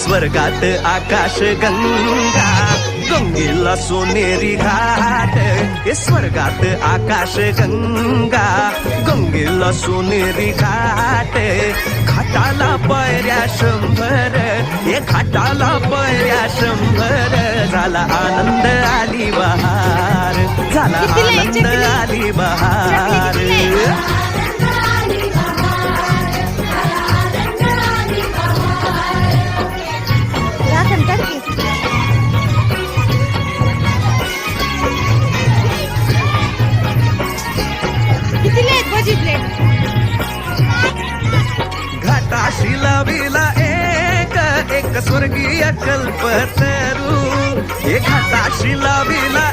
स्वर्गात आकाश गंगा गंगेला सोनेरी घाट हे स्वर्गात आकाश गंगा गंगेला सोनेरी घाट घाटाला पायऱ्या 100 हे घाटाला पायऱ्या 100 झाला आनंद आली बहार झाला आनंद आली बहार घाटाशी लाविला एक स्वर्गीय कल्पतरू हे घाटाशी लाविला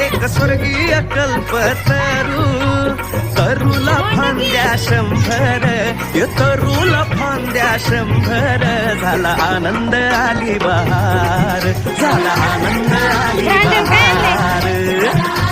एक स्वर्गीय कल्पतरू तरुला फांद्या 100 हे तरुला फांद्या 100 झाला आनंद आली बहार झाला आनंद आली बहार